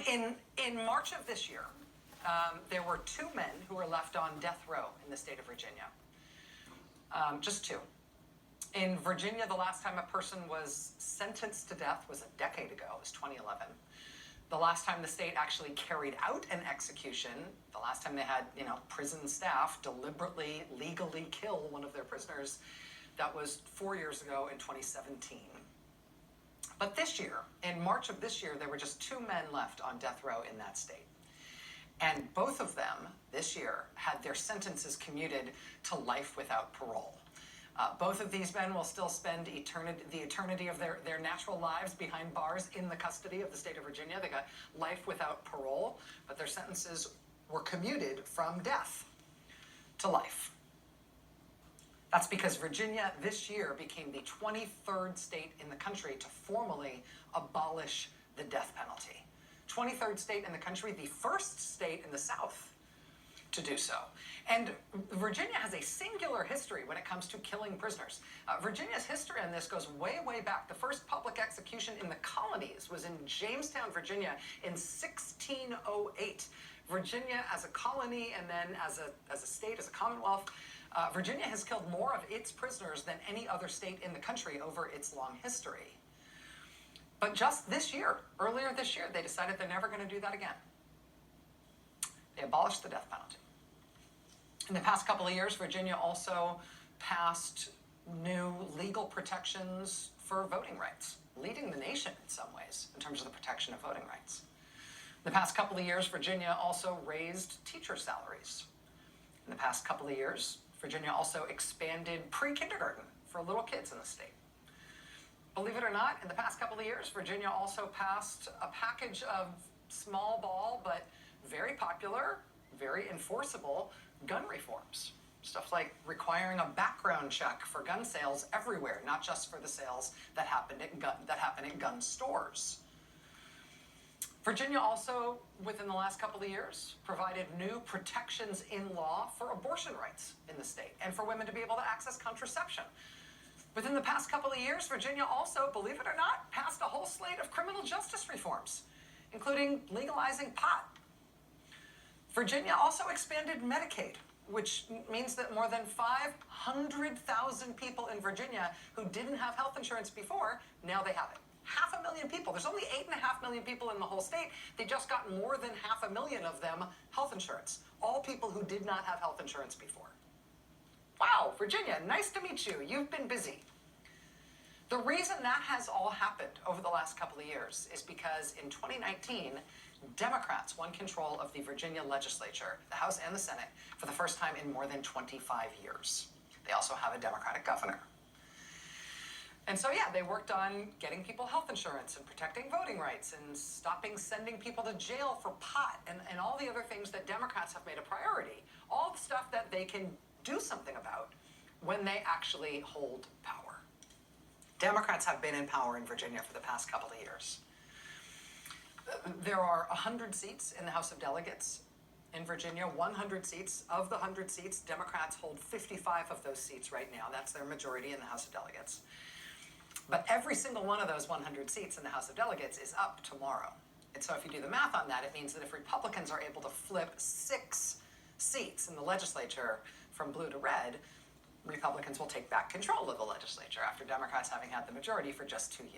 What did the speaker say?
In March of this year, there were 2 men who were left on death row in the state of Virginia. Just 2. In Virginia, the last time a person was sentenced to death was a decade ago. It was 2011. The last time the state actually carried out an execution, the last time they had, prison staff deliberately, legally kill one of their prisoners, that was 4 years ago in 2017. But this year, in March of this year, there were just 2 men left on death row in that state. And both of them, this year, had their sentences commuted to life without parole. Both of these men will still spend the eternity of their natural lives behind bars in the custody of the state of Virginia. They got life without parole, but their sentences were commuted from death to life. That's because Virginia this year became the 23rd state in the country to formally abolish the death penalty. 23rd state in the country, the first state in the South to do so. And Virginia has a singular history when it comes to killing prisoners. Virginia's history on this goes way, way back. The first public execution in the colonies was in Jamestown, Virginia in 1608. Virginia as a colony and then as a state, as a commonwealth, Virginia has killed more of its prisoners than any other state in the country over its long history. But just this year, earlier this year, they decided they're never going to do that again. They abolished the death penalty. In the past couple of years, Virginia also passed new legal protections for voting rights, leading the nation in some ways in terms of the protection of voting rights. In the past couple of years, Virginia also raised teacher salaries. In the past couple of years, Virginia also expanded pre-kindergarten for little kids in the state. Believe it or not, in the past couple of years, Virginia also passed a package of small ball but very popular, very enforceable gun reforms. Stuff like requiring a background check for gun sales everywhere, not just for the sales that happen in gun stores. Virginia also, within the last couple of years, provided new protections in law for abortion rights in the state and for women to be able to access contraception. Within the past couple of years, Virginia also, believe it or not, passed a whole slate of criminal justice reforms, including legalizing pot. Virginia also expanded Medicaid, which means that more than 500,000 people in Virginia who didn't have health insurance before, now they have it. 500,000 people. There's only 8.5 million people in the whole state. They just got more than 500,000 of them health insurance. All people who did not have health insurance before. Wow, Virginia, nice to meet you. You've been busy. The reason that has all happened over the last couple of years is because in 2019, Democrats won control of the Virginia legislature, the House and the Senate, for the first time in more than 25 years. They also have a Democratic governor. And so, yeah, they worked on getting people health insurance and protecting voting rights and stopping sending people to jail for pot and all the other things that Democrats have made a priority. All the stuff that they can do something about when they actually hold power. Democrats have been in power in Virginia for the past couple of years. There are 100 seats in the House of Delegates in Virginia, 100 seats. Of the 100 seats, Democrats hold 55 of those seats right now. That's their majority in the House of Delegates. But every single one of those 100 seats in the House of Delegates is up tomorrow. And so if you do the math on that, it means that if Republicans are able to flip 6 seats in the legislature from blue to red, Republicans will take back control of the legislature after Democrats having had the majority for just 2 years.